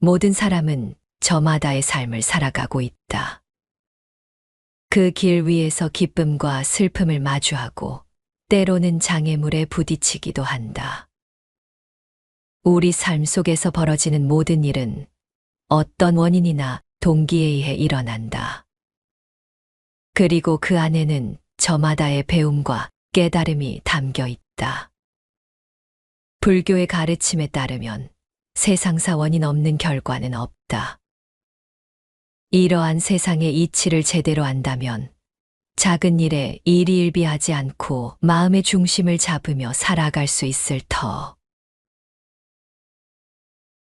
모든 사람은 저마다의 삶을 살아가고 있다. 그 길 위에서 기쁨과 슬픔을 마주하고 때로는 장애물에 부딪히기도 한다. 우리 삶 속에서 벌어지는 모든 일은 어떤 원인이나 동기에 의해 일어난다. 그리고 그 안에는 저마다의 배움과 깨달음이 담겨 있다. 불교의 가르침에 따르면 세상사 원인 없는 결과는 없다. 이러한 세상의 이치를 제대로 안다면 작은 일에 일희일비하지 않고 마음의 중심을 잡으며 살아갈 수 있을 터.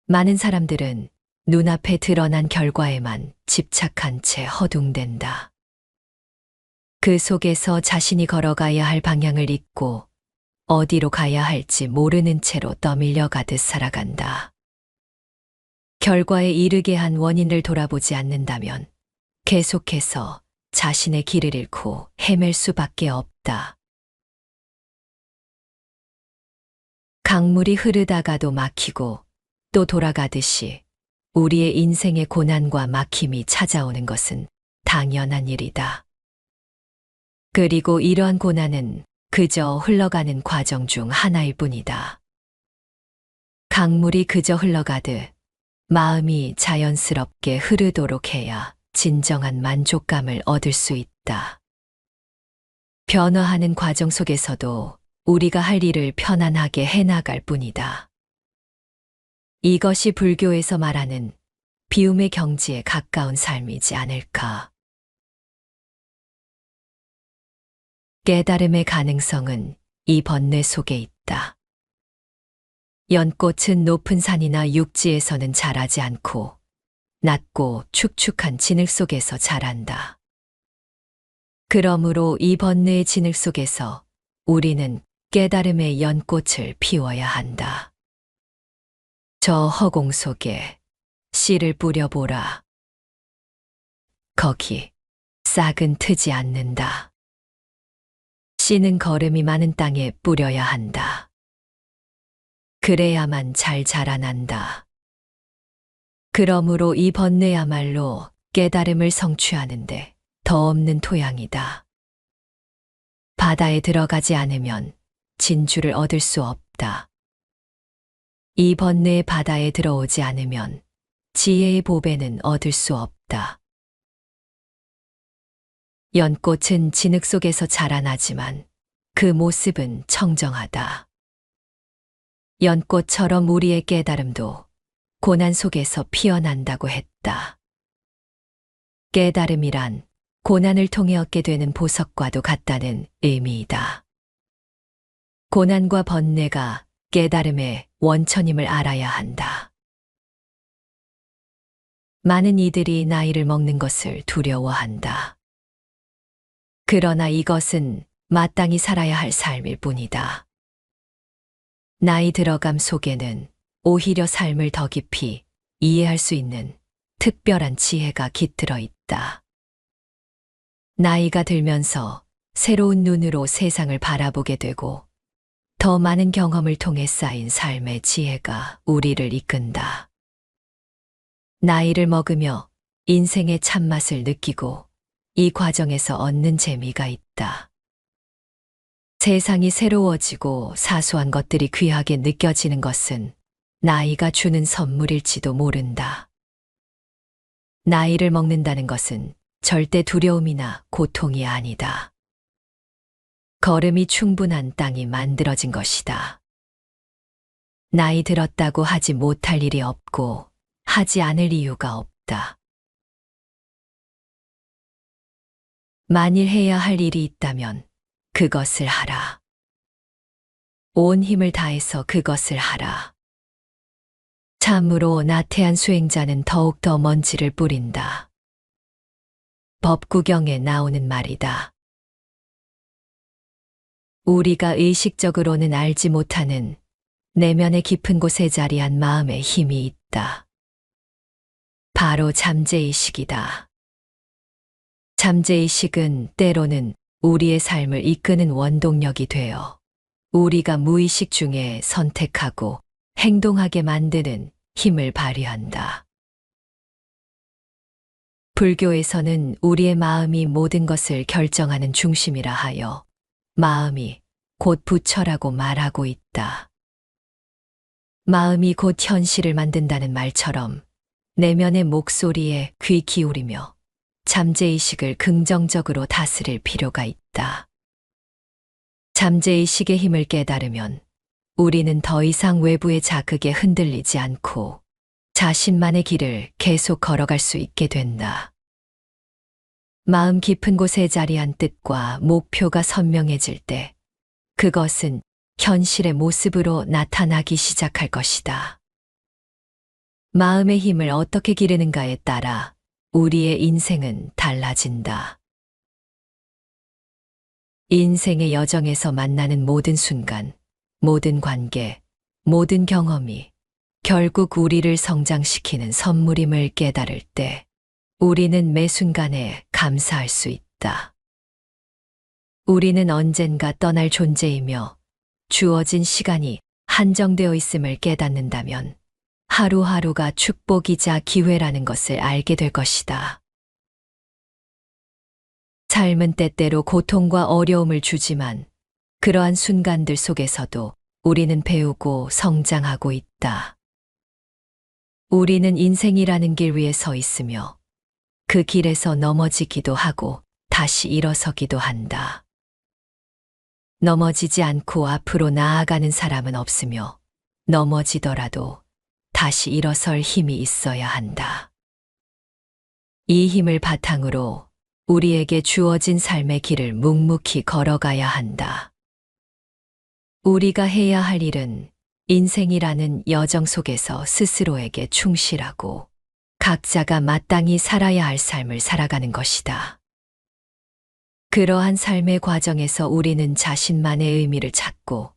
많은 사람들은 눈앞에 드러난 결과에만 집착한 채 허둥댄다. 그 속에서 자신이 걸어가야 할 방향을 잊고 어디로 가야 할지 모르는 채로 떠밀려 가듯 살아간다. 결과에 이르게 한 원인을 돌아보지 않는다면 계속해서 자신의 길을 잃고 헤맬 수밖에 없다. 강물이 흐르다가도 막히고 또 돌아가듯이 우리의 인생의 고난과 막힘이 찾아오는 것은 당연한 일이다. 그리고 이러한 고난은 그저 흘러가는 과정 중 하나일 뿐이다. 강물이 그저 흘러가듯 마음이 자연스럽게 흐르도록 해야 진정한 만족감을 얻을 수 있다. 변화하는 과정 속에서도 우리가 할 일을 편안하게 해나갈 뿐이다. 이것이 불교에서 말하는 비움의 경지에 가까운 삶이지 않을까. 깨달음의 가능성은 이 번뇌 속에 있다. 연꽃은 높은 산이나 육지에서는 자라지 않고 낮고 축축한 진흙 속에서 자란다. 그러므로 이 번뇌의 진흙 속에서 우리는 깨달음의 연꽃을 피워야 한다. 저 허공 속에 씨를 뿌려보라. 거기 싹은 트지 않는다. 씨는 거름이 많은 땅에 뿌려야 한다. 그래야만 잘 자라난다. 그러므로 이 번뇌야말로 깨달음을 성취하는데 더 없는 토양이다. 바다에 들어가지 않으면 진주를 얻을 수 없다. 이 번뇌의 바다에 들어오지 않으면 지혜의 보배는 얻을 수 없다. 연꽃은 진흙 속에서 자라나지만 그 모습은 청정하다. 연꽃처럼 우리의 깨달음도 고난 속에서 피어난다고 했다. 깨달음이란 고난을 통해 얻게 되는 보석과도 같다는 의미이다. 고난과 번뇌가 깨달음의 원천임을 알아야 한다. 많은 이들이 나이를 먹는 것을 두려워한다. 그러나 이것은 마땅히 살아야 할 삶일 뿐이다. 나이 들어감 속에는 오히려 삶을 더 깊이 이해할 수 있는 특별한 지혜가 깃들어 있다. 나이가 들면서 새로운 눈으로 세상을 바라보게 되고 더 많은 경험을 통해 쌓인 삶의 지혜가 우리를 이끈다. 나이를 먹으며 인생의 참맛을 느끼고 이 과정에서 얻는 재미가 있다. 세상이 새로워지고 사소한 것들이 귀하게 느껴지는 것은 나이가 주는 선물일지도 모른다. 나이를 먹는다는 것은 절대 두려움이나 고통이 아니다. 거름이 충분한 땅이 만들어진 것이다. 나이 들었다고 하지 못할 일이 없고 하지 않을 이유가 없다. 만일 해야 할 일이 있다면 그것을 하라. 온 힘을 다해서 그것을 하라. 참으로 나태한 수행자는 더욱더 먼지를 뿌린다. 법구경에 나오는 말이다. 우리가 의식적으로는 알지 못하는 내면의 깊은 곳에 자리한 마음의 힘이 있다. 바로 잠재의식이다. 잠재의식은 때로는 우리의 삶을 이끄는 원동력이 되어 우리가 무의식 중에 선택하고 행동하게 만드는 힘을 발휘한다. 불교에서는 우리의 마음이 모든 것을 결정하는 중심이라 하여 마음이 곧 부처라고 말하고 있다. 마음이 곧 현실을 만든다는 말처럼 내면의 목소리에 귀 기울이며 잠재의식을 긍정적으로 다스릴 필요가 있다. 잠재의식의 힘을 깨달으면 우리는 더 이상 외부의 자극에 흔들리지 않고 자신만의 길을 계속 걸어갈 수 있게 된다. 마음 깊은 곳에 자리한 뜻과 목표가 선명해질 때 그것은 현실의 모습으로 나타나기 시작할 것이다. 마음의 힘을 어떻게 기르는가에 따라 우리의 인생은 달라진다. 인생의 여정에서 만나는 모든 순간, 모든 관계, 모든 경험이 결국 우리를 성장시키는 선물임을 깨달을 때 우리는 매 순간에 감사할 수 있다. 우리는 언젠가 떠날 존재이며 주어진 시간이 한정되어 있음을 깨닫는다면 하루하루가 축복이자 기회라는 것을 알게 될 것이다. 삶은 때때로 고통과 어려움을 주지만 그러한 순간들 속에서도 우리는 배우고 성장하고 있다. 우리는 인생이라는 길 위에 서 있으며 그 길에서 넘어지기도 하고 다시 일어서기도 한다. 넘어지지 않고 앞으로 나아가는 사람은 없으며 넘어지더라도 다시 일어설 힘이 있어야 한다. 이 힘을 바탕으로 우리에게 주어진 삶의 길을 묵묵히 걸어가야 한다. 우리가 해야 할 일은 인생이라는 여정 속에서 스스로에게 충실하고 각자가 마땅히 살아야 할 삶을 살아가는 것이다. 그러한 삶의 과정에서 우리는 자신만의 의미를 찾고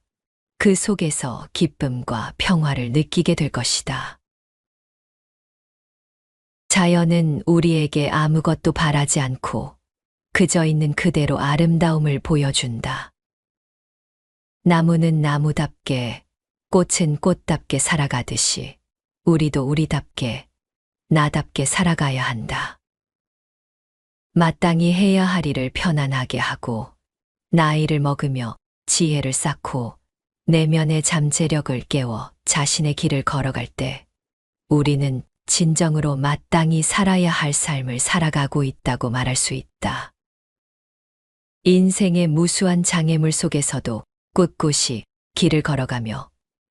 그 속에서 기쁨과 평화를 느끼게 될 것이다. 자연은 우리에게 아무것도 바라지 않고 그저 있는 그대로 아름다움을 보여준다. 나무는 나무답게, 꽃은 꽃답게 살아가듯이 우리도 우리답게, 나답게 살아가야 한다. 마땅히 해야 할 일을 편안하게 하고 나이를 먹으며 지혜를 쌓고 내면의 잠재력을 깨워 자신의 길을 걸어갈 때 우리는 진정으로 마땅히 살아야 할 삶을 살아가고 있다고 말할 수 있다. 인생의 무수한 장애물 속에서도 꿋꿋이 길을 걸어가며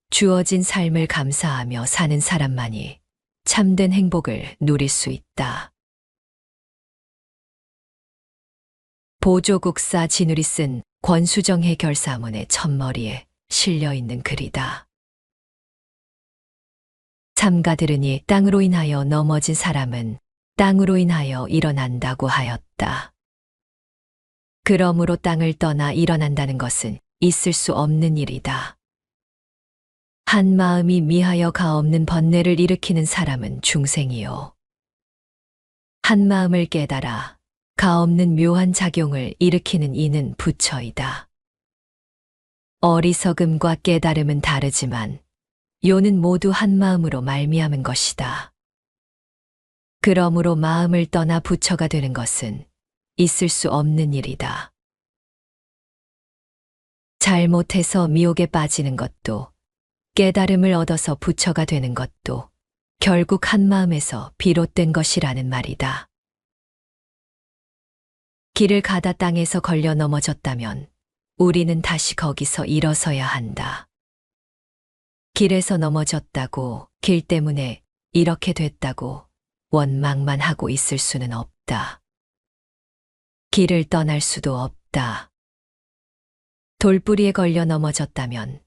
주어진 삶을 감사하며 사는 사람만이 참된 행복을 누릴 수 있다. 보조국사 진울이 쓴 권수정의 결사문의 첫머리에 실려있는 글이다. 삼가 들으니 땅으로 인하여 넘어진 사람은 땅으로 인하여 일어난다고 하였다. 그러므로 땅을 떠나 일어난다는 것은 있을 수 없는 일이다. 한 마음이 미하여 가없는 번뇌를 일으키는 사람은 중생이요. 한 마음을 깨달아 가없는 묘한 작용을 일으키는 이는 부처이다. 어리석음과 깨달음은 다르지만 요는 모두 한 마음으로 말미암은 것이다. 그러므로 마음을 떠나 부처가 되는 것은 있을 수 없는 일이다. 잘못해서 미혹에 빠지는 것도 깨달음을 얻어서 부처가 되는 것도 결국 한 마음에서 비롯된 것이라는 말이다. 길을 가다 땅에서 걸려 넘어졌다면 우리는 다시 거기서 일어서야 한다. 길에서 넘어졌다고, 길 때문에 이렇게 됐다고 원망만 하고 있을 수는 없다. 길을 떠날 수도 없다. 돌부리에 걸려 넘어졌다면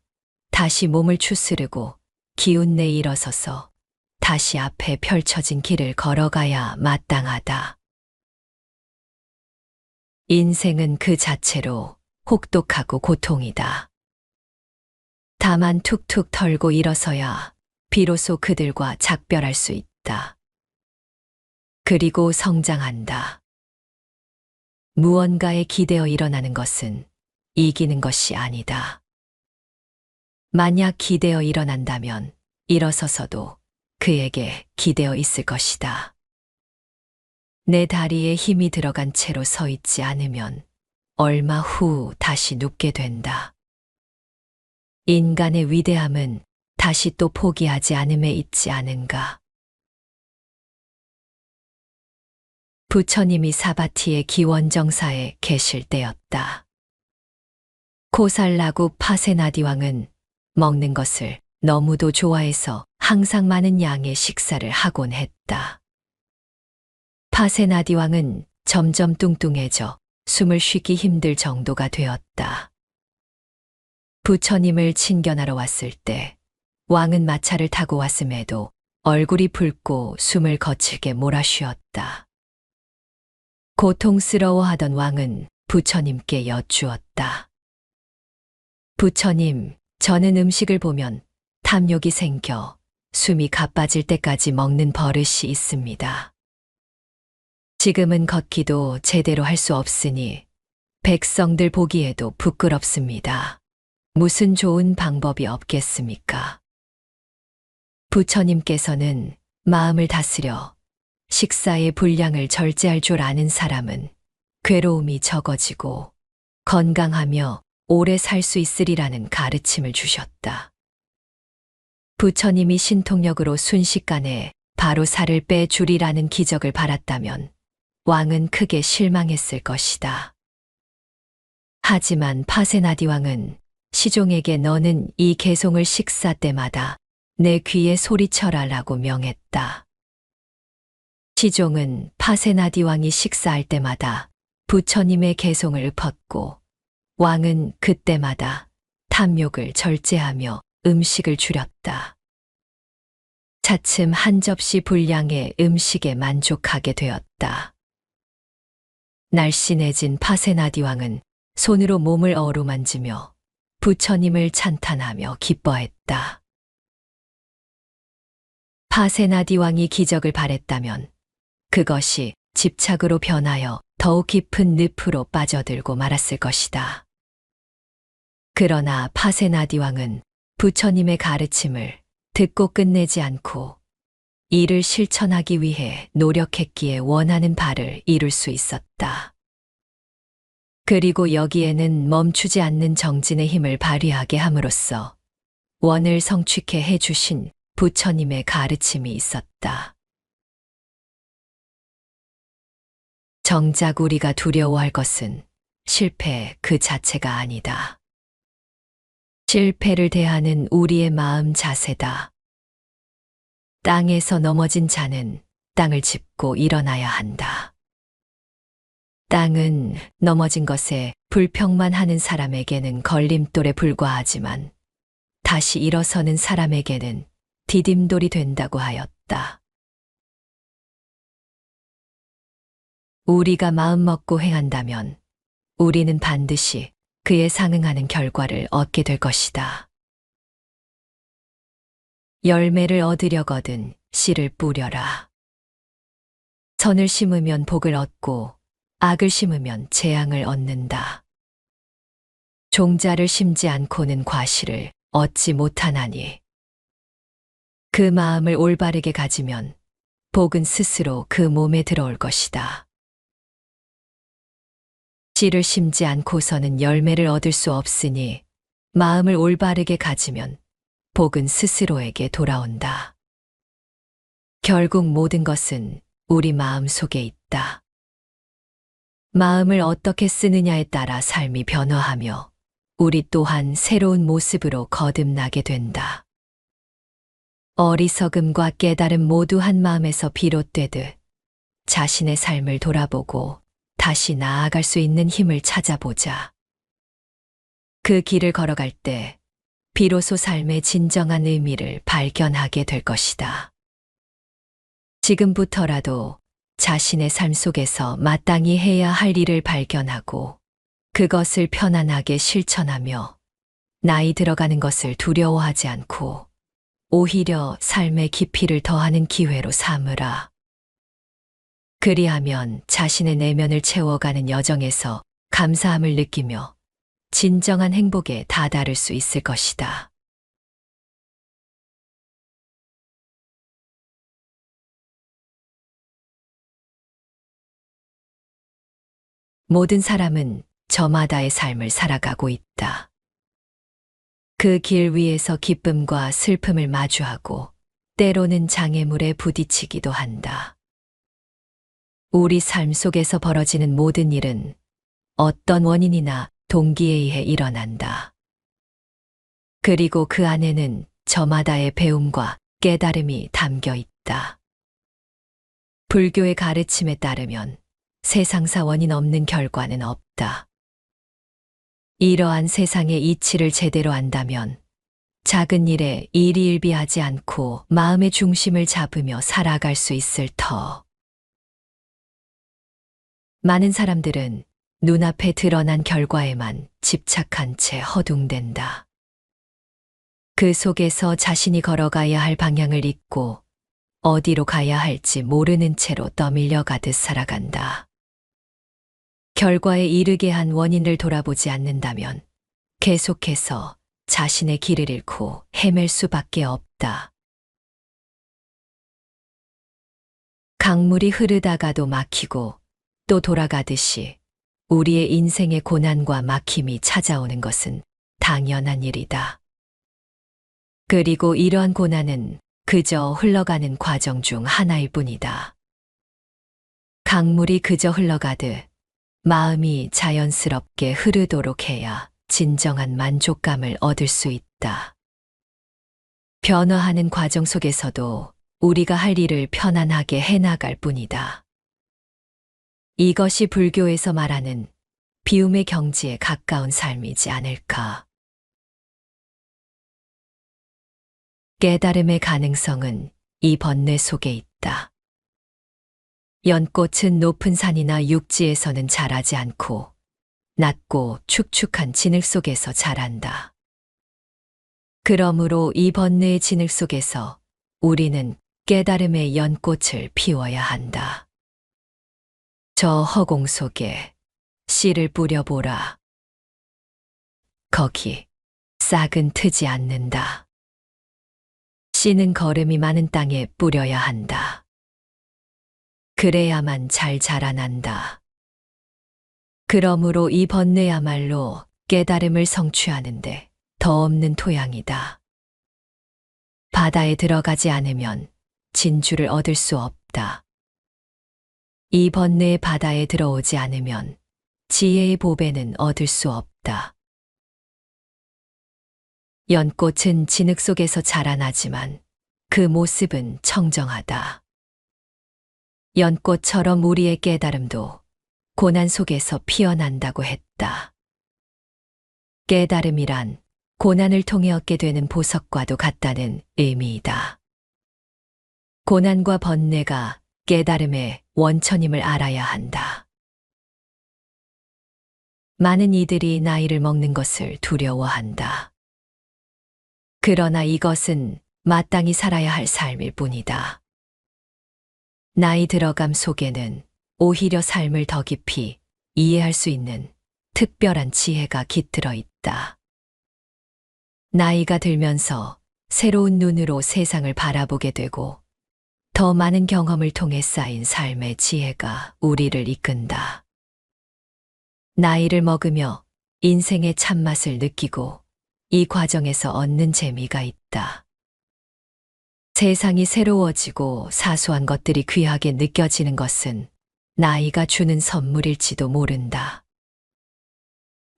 다시 몸을 추스르고 기운내 일어서서 다시 앞에 펼쳐진 길을 걸어가야 마땅하다. 인생은 그 자체로 혹독하고 고통이다. 다만 툭툭 털고 일어서야 비로소 그들과 작별할 수 있다. 그리고 성장한다. 무언가에 기대어 일어나는 것은 이기는 것이 아니다. 만약 기대어 일어난다면 일어서서도 그에게 기대어 있을 것이다. 내 다리에 힘이 들어간 채로 서 있지 않으면 얼마 후 다시 눕게 된다. 인간의 위대함은 다시 또 포기하지 않음에 있지 않은가. 부처님이 사바티의 기원정사에 계실 때였다. 코살라국 파세나디 왕은 먹는 것을 너무도 좋아해서 항상 많은 양의 식사를 하곤 했다. 파세나디 왕은 점점 뚱뚱해져 숨을 쉬기 힘들 정도가 되었다. 부처님을 친견하러 왔을 때 왕은 마차를 타고 왔음에도 얼굴이 붉고 숨을 거칠게 몰아쉬었다. 고통스러워하던 왕은 부처님께 여쭈었다. 부처님, 저는 음식을 보면 탐욕이 생겨 숨이 가빠질 때까지 먹는 버릇이 있습니다. 지금은 걷기도 제대로 할 수 없으니 백성들 보기에도 부끄럽습니다. 무슨 좋은 방법이 없겠습니까? 부처님께서는 마음을 다스려 식사의 분량을 절제할 줄 아는 사람은 괴로움이 적어지고 건강하며 오래 살 수 있으리라는 가르침을 주셨다. 부처님이 신통력으로 순식간에 바로 살을 빼주리라는 기적을 바랐다면 왕은 크게 실망했을 것이다. 하지만 파세나디 왕은 시종에게 너는 이 개송을 식사 때마다 내 귀에 소리쳐라라고 명했다. 시종은 파세나디 왕이 식사할 때마다 부처님의 개송을 읊었고 왕은 그때마다 탐욕을 절제하며 음식을 줄였다. 차츰 한 접시 분량의 음식에 만족하게 되었다. 날씬해진 파세나디 왕은 손으로 몸을 어루만지며 부처님을 찬탄하며 기뻐했다. 파세나디 왕이 기적을 바랬다면 그것이 집착으로 변하여 더욱 깊은 늪으로 빠져들고 말았을 것이다. 그러나 파세나디 왕은 부처님의 가르침을 듣고 끝내지 않고 이를 실천하기 위해 노력했기에 원하는 바를 이룰 수 있었다. 그리고 여기에는 멈추지 않는 정진의 힘을 발휘하게 함으로써 원을 성취케 해주신 부처님의 가르침이 있었다. 정작 우리가 두려워할 것은 실패 그 자체가 아니다. 실패를 대하는 우리의 마음 자세다. 땅에서 넘어진 자는 땅을 짚고 일어나야 한다. 땅은 넘어진 것에 불평만 하는 사람에게는 걸림돌에 불과하지만 다시 일어서는 사람에게는 디딤돌이 된다고 하였다. 우리가 마음먹고 행한다면 우리는 반드시 그에 상응하는 결과를 얻게 될 것이다. 열매를 얻으려거든 씨를 뿌려라. 선을 심으면 복을 얻고 악을 심으면 재앙을 얻는다. 종자를 심지 않고는 과실을 얻지 못하나니 그 마음을 올바르게 가지면 복은 스스로 그 몸에 들어올 것이다. 씨를 심지 않고서는 열매를 얻을 수 없으니 마음을 올바르게 가지면 복은 스스로에게 돌아온다. 결국 모든 것은 우리 마음 속에 있다. 마음을 어떻게 쓰느냐에 따라 삶이 변화하며 우리 또한 새로운 모습으로 거듭나게 된다. 어리석음과 깨달음 모두 한 마음에서 비롯되듯 자신의 삶을 돌아보고 다시 나아갈 수 있는 힘을 찾아보자. 그 길을 걸어갈 때 비로소 삶의 진정한 의미를 발견하게 될 것이다. 지금부터라도 자신의 삶 속에서 마땅히 해야 할 일을 발견하고 그것을 편안하게 실천하며 나이 들어가는 것을 두려워하지 않고 오히려 삶의 깊이를 더하는 기회로 삼으라. 그리하면 자신의 내면을 채워가는 여정에서 감사함을 느끼며 진정한 행복에 다다를 수 있을 것이다. 모든 사람은 저마다의 삶을 살아가고 있다. 그 길 위에서 기쁨과 슬픔을 마주하고 때로는 장애물에 부딪히기도 한다. 우리 삶 속에서 벌어지는 모든 일은 어떤 원인이나 동기에 의해 일어난다. 그리고 그 안에는 저마다의 배움과 깨달음이 담겨 있다. 불교의 가르침에 따르면 세상사 원인 없는 결과는 없다. 이러한 세상의 이치를 제대로 안다면 작은 일에 일희일비하지 않고 마음의 중심을 잡으며 살아갈 수 있을 터. 많은 사람들은 눈앞에 드러난 결과에만 집착한 채 허둥댄다. 그 속에서 자신이 걸어가야 할 방향을 잊고 어디로 가야 할지 모르는 채로 떠밀려 가듯 살아간다. 결과에 이르게 한 원인을 돌아보지 않는다면 계속해서 자신의 길을 잃고 헤맬 수밖에 없다. 강물이 흐르다가도 막히고 또 돌아가듯이 우리의 인생의 고난과 막힘이 찾아오는 것은 당연한 일이다. 그리고 이러한 고난은 그저 흘러가는 과정 중 하나일 뿐이다. 강물이 그저 흘러가듯 마음이 자연스럽게 흐르도록 해야 진정한 만족감을 얻을 수 있다. 변화하는 과정 속에서도 우리가 할 일을 편안하게 해나갈 뿐이다. 이것이 불교에서 말하는 비움의 경지에 가까운 삶이지 않을까. 깨달음의 가능성은 이 번뇌 속에 있다. 연꽃은 높은 산이나 육지에서는 자라지 않고 낮고 축축한 진흙 속에서 자란다. 그러므로 이 번뇌의 진흙 속에서 우리는 깨달음의 연꽃을 피워야 한다. 저 허공 속에 씨를 뿌려보라. 거기 싹은 트지 않는다. 씨는 거름이 많은 땅에 뿌려야 한다. 그래야만 잘 자라난다. 그러므로 이 번뇌야말로 깨달음을 성취하는데 더 없는 토양이다. 바다에 들어가지 않으면 진주를 얻을 수 없다. 이 번뇌의 바다에 들어오지 않으면 지혜의 보배는 얻을 수 없다. 연꽃은 진흙 속에서 자라나지만 그 모습은 청정하다. 연꽃처럼 우리의 깨달음도 고난 속에서 피어난다고 했다. 깨달음이란 고난을 통해 얻게 되는 보석과도 같다는 의미이다. 고난과 번뇌가 깨달음의 원천임을 알아야 한다. 많은 이들이 나이를 먹는 것을 두려워한다. 그러나 이것은 마땅히 살아야 할 삶일 뿐이다. 나이 들어감 속에는 오히려 삶을 더 깊이 이해할 수 있는 특별한 지혜가 깃들어 있다. 나이가 들면서 새로운 눈으로 세상을 바라보게 되고 더 많은 경험을 통해 쌓인 삶의 지혜가 우리를 이끈다. 나이를 먹으며 인생의 참맛을 느끼고 이 과정에서 얻는 재미가 있다. 세상이 새로워지고 사소한 것들이 귀하게 느껴지는 것은 나이가 주는 선물일지도 모른다.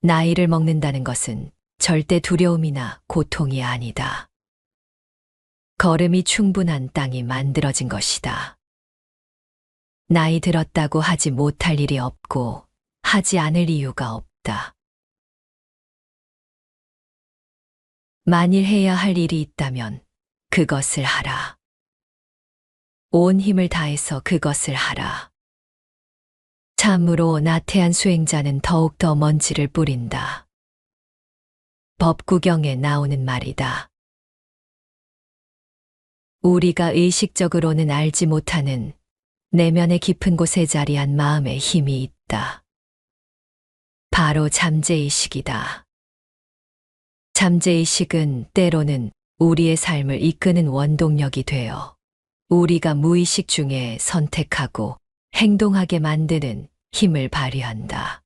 나이를 먹는다는 것은 절대 두려움이나 고통이 아니다. 걸음이 충분한 땅이 만들어진 것이다. 나이 들었다고 하지 못할 일이 없고 하지 않을 이유가 없다. 만일 해야 할 일이 있다면 그것을 하라. 온 힘을 다해서 그것을 하라. 참으로 나태한 수행자는 더욱더 먼지를 뿌린다. 법구경에 나오는 말이다. 우리가 의식적으로는 알지 못하는 내면의 깊은 곳에 자리한 마음의 힘이 있다. 바로 잠재의식이다. 잠재의식은 때로는 우리의 삶을 이끄는 원동력이 되어 우리가 무의식 중에 선택하고 행동하게 만드는 힘을 발휘한다.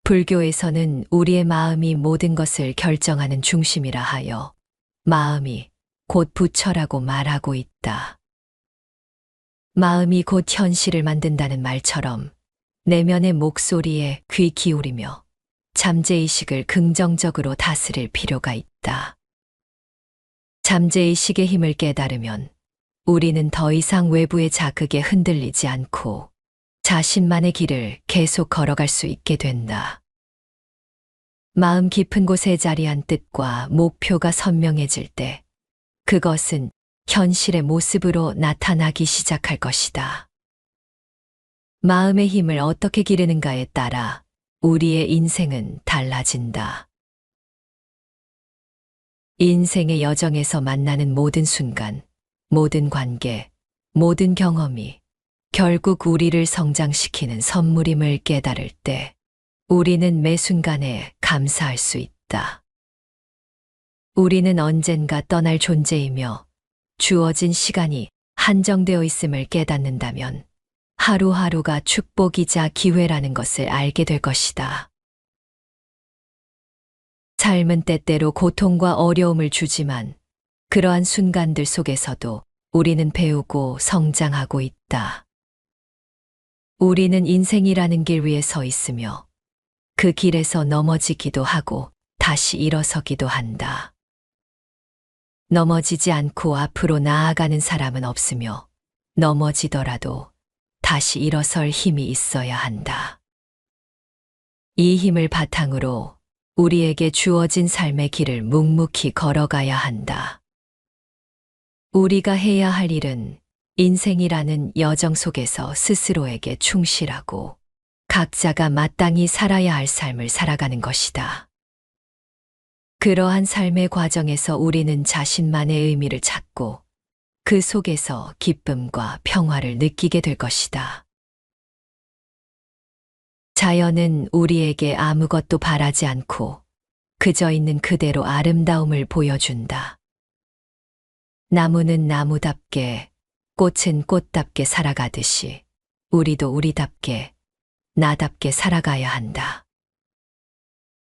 불교에서는 우리의 마음이 모든 것을 결정하는 중심이라 하여 마음이 곧 부처라고 말하고 있다. 마음이 곧 현실을 만든다는 말처럼 내면의 목소리에 귀 기울이며 잠재의식을 긍정적으로 다스릴 필요가 있다. 잠재의식의 힘을 깨달으면 우리는 더 이상 외부의 자극에 흔들리지 않고 자신만의 길을 계속 걸어갈 수 있게 된다. 마음 깊은 곳에 자리한 뜻과 목표가 선명해질 때 그것은 현실의 모습으로 나타나기 시작할 것이다. 마음의 힘을 어떻게 기르는가에 따라 우리의 인생은 달라진다. 인생의 여정에서 만나는 모든 순간, 모든 관계, 모든 경험이 결국 우리를 성장시키는 선물임을 깨달을 때 우리는 매 순간에 감사할 수 있다. 우리는 언젠가 떠날 존재이며 주어진 시간이 한정되어 있음을 깨닫는다면 하루하루가 축복이자 기회라는 것을 알게 될 것이다. 삶은 때때로 고통과 어려움을 주지만 그러한 순간들 속에서도 우리는 배우고 성장하고 있다. 우리는 인생이라는 길 위에 서 있으며 그 길에서 넘어지기도 하고 다시 일어서기도 한다. 넘어지지 않고 앞으로 나아가는 사람은 없으며 넘어지더라도 다시 일어설 힘이 있어야 한다. 이 힘을 바탕으로 우리에게 주어진 삶의 길을 묵묵히 걸어가야 한다. 우리가 해야 할 일은 인생이라는 여정 속에서 스스로에게 충실하고 각자가 마땅히 살아야 할 삶을 살아가는 것이다. 그러한 삶의 과정에서 우리는 자신만의 의미를 찾고 그 속에서 기쁨과 평화를 느끼게 될 것이다. 자연은 우리에게 아무것도 바라지 않고 그저 있는 그대로 아름다움을 보여준다. 나무는 나무답게, 꽃은 꽃답게 살아가듯이 우리도 우리답게, 나답게 살아가야 한다.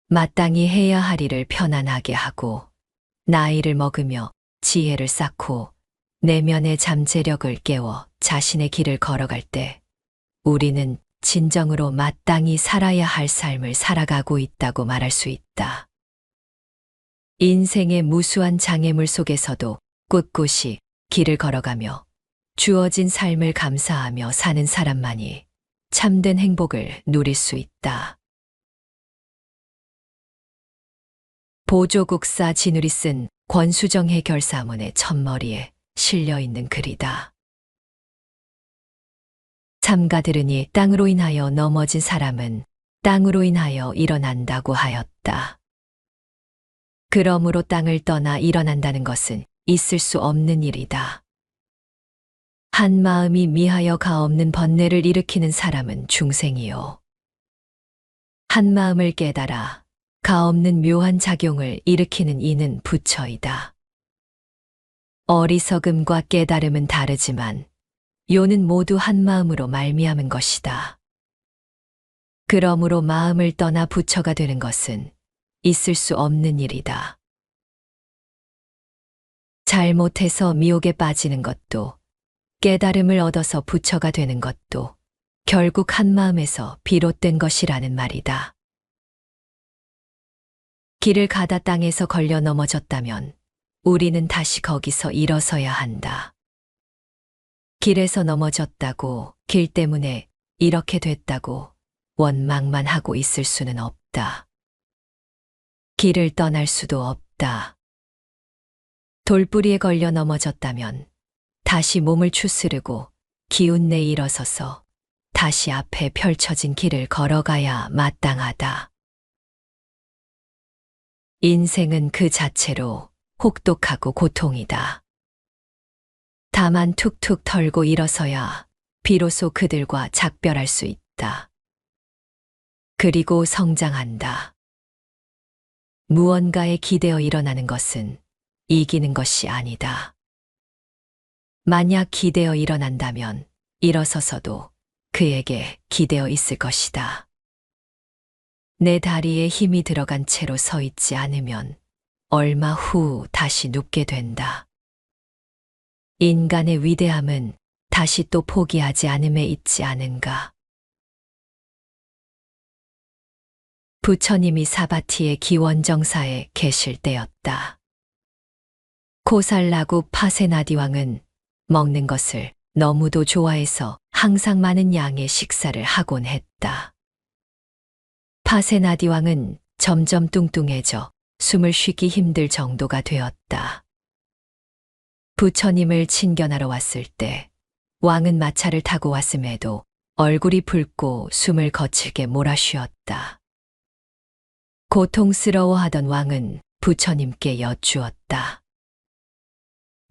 마땅히 해야 할 일을 편안하게 하고 나이를 먹으며 지혜를 쌓고 내면의 잠재력을 깨워 자신의 길을 걸어갈 때 우리는 진정으로 마땅히 살아야 할 삶을 살아가고 있다고 말할 수 있다. 인생의 무수한 장애물 속에서도 꿋꿋이 길을 걸어가며 주어진 삶을 감사하며 사는 사람만이 참된 행복을 누릴 수 있다. 보조국사 진울이 쓴 권수정의 결사문의 첫머리에 실려있는 글이다. 삼가 들으니 땅으로 인하여 넘어진 사람은 땅으로 인하여 일어난다고 하였다. 그러므로 땅을 떠나 일어난다는 것은 있을 수 없는 일이다. 한 마음이 미하여 가없는 번뇌를 일으키는 사람은 중생이요. 한 마음을 깨달아 가없는 묘한 작용을 일으키는 이는 부처이다. 어리석음과 깨달음은 다르지만 요는 모두 한 마음으로 말미암은 것이다. 그러므로 마음을 떠나 부처가 되는 것은 있을 수 없는 일이다. 잘못해서 미혹에 빠지는 것도 깨달음을 얻어서 부처가 되는 것도 결국 한 마음에서 비롯된 것이라는 말이다. 길을 가다 땅에서 걸려 넘어졌다면 우리는 다시 거기서 일어서야 한다. 길에서 넘어졌다고, 길 때문에 이렇게 됐다고 원망만 하고 있을 수는 없다. 길을 떠날 수도 없다. 돌부리에 걸려 넘어졌다면 다시 몸을 추스르고 기운내 일어서서 다시 앞에 펼쳐진 길을 걸어가야 마땅하다. 인생은 그 자체로 혹독하고 고통이다. 다만 툭툭 털고 일어서야 비로소 그들과 작별할 수 있다. 그리고 성장한다. 무언가에 기대어 일어나는 것은 이기는 것이 아니다. 만약 기대어 일어난다면 일어서서도 그에게 기대어 있을 것이다. 내 다리에 힘이 들어간 채로 서 있지 않으면 얼마 후 다시 눕게 된다. 인간의 위대함은 다시 또 포기하지 않음에 있지 않은가. 부처님이 사바티의 기원정사에 계실 때였다. 코살라구 파세나디 왕은 먹는 것을 너무도 좋아해서 항상 많은 양의 식사를 하곤 했다. 파세나디 왕은 점점 뚱뚱해져 숨을 쉬기 힘들 정도가 되었다. 부처님을 친견하러 왔을 때 왕은 마차를 타고 왔음에도 얼굴이 붉고 숨을 거칠게 몰아쉬었다. 고통스러워하던 왕은 부처님께 여쭈었다.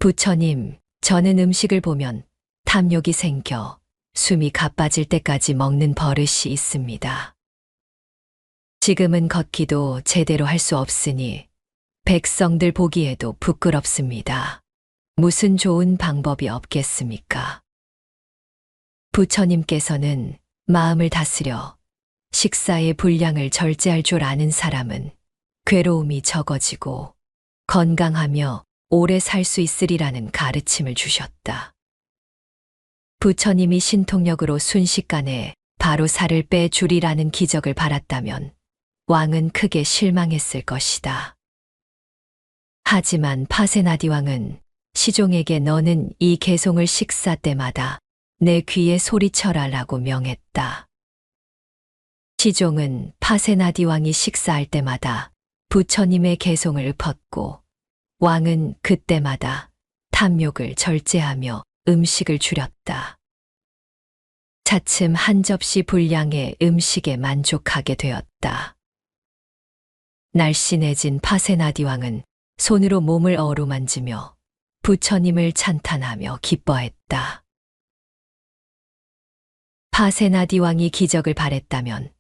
부처님, 저는 음식을 보면 탐욕이 생겨 숨이 가빠질 때까지 먹는 버릇이 있습니다. 지금은 걷기도 제대로 할 수 없으니 백성들 보기에도 부끄럽습니다. 무슨 좋은 방법이 없겠습니까? 부처님께서는 마음을 다스려 식사의 분량을 절제할 줄 아는 사람은 괴로움이 적어지고 건강하며 오래 살 수 있으리라는 가르침을 주셨다. 부처님이 신통력으로 순식간에 바로 살을 빼주리라는 기적을 바랐다면 왕은 크게 실망했을 것이다. 하지만 파세나디 왕은 시종에게 너는 이 개송을 식사 때마다 내 귀에 소리쳐라라고 명했다. 시종은 파세나디 왕이 식사할 때마다 부처님의 개송을 읊었고 왕은 그때마다 탐욕을 절제하며 음식을 줄였다. 차츰 한 접시 분량의 음식에 만족하게 되었다. 날씬해진 파세나디 왕은 손으로 몸을 어루만지며 부처님을 찬탄하며 기뻐했다. 파세나디 왕이 기적을 바랬다면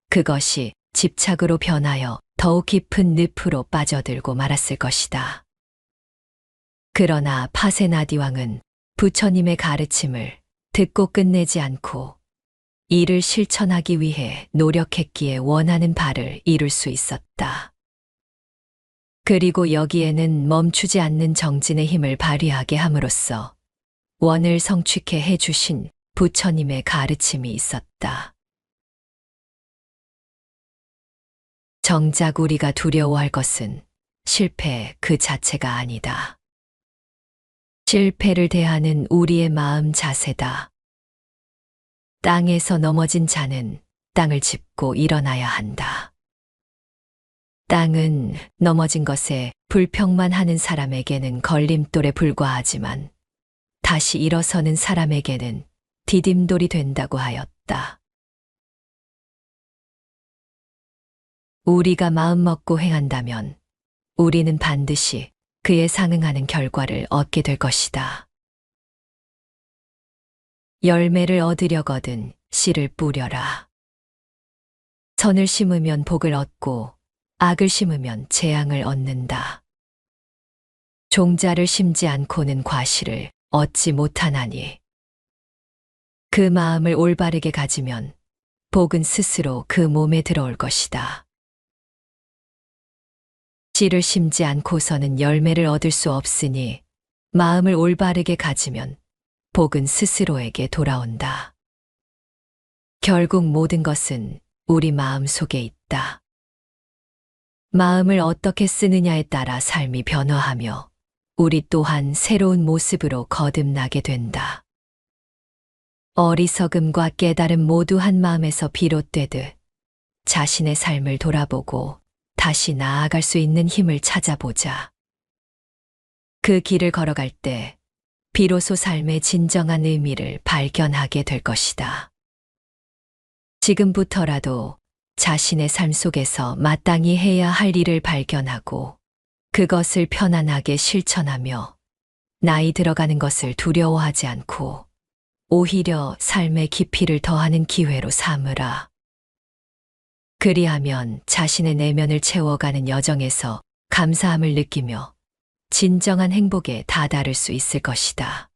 그것이 집착으로 변하여 더욱 깊은 늪으로 빠져들고 말았을 것이다. 그러나 파세나디 왕은 부처님의 가르침을 듣고 끝내지 않고 이를 실천하기 위해 노력했기에 원하는 바를 이룰 수 있었다. 그리고 여기에는 멈추지 않는 정진의 힘을 발휘하게 함으로써 원을 성취케 해주신 부처님의 가르침이 있었다. 정작 우리가 두려워할 것은 실패 그 자체가 아니다. 실패를 대하는 우리의 마음 자세다. 땅에서 넘어진 자는 땅을 짚고 일어나야 한다. 땅은 넘어진 것에 불평만 하는 사람에게는 걸림돌에 불과하지만 다시 일어서는 사람에게는 디딤돌이 된다고 하였다. 우리가 마음먹고 행한다면 우리는 반드시 그에 상응하는 결과를 얻게 될 것이다. 열매를 얻으려거든 씨를 뿌려라. 선을 심으면 복을 얻고 악을 심으면 재앙을 얻는다. 종자를 심지 않고는 과실을 얻지 못하나니 그 마음을 올바르게 가지면 복은 스스로 그 몸에 들어올 것이다. 씨를 심지 않고서는 열매를 얻을 수 없으니 마음을 올바르게 가지면 복은 스스로에게 돌아온다. 결국 모든 것은 우리 마음 속에 있다. 마음을 어떻게 쓰느냐에 따라 삶이 변화하며 우리 또한 새로운 모습으로 거듭나게 된다. 어리석음과 깨달음 모두 한 마음에서 비롯되듯 자신의 삶을 돌아보고 다시 나아갈 수 있는 힘을 찾아보자. 그 길을 걸어갈 때 비로소 삶의 진정한 의미를 발견하게 될 것이다. 지금부터라도 자신의 삶 속에서 마땅히 해야 할 일을 발견하고 그것을 편안하게 실천하며 나이 들어가는 것을 두려워하지 않고 오히려 삶의 깊이를 더하는 기회로 삼으라. 그리하면 자신의 내면을 채워가는 여정에서 감사함을 느끼며 진정한 행복에 다다를 수 있을 것이다.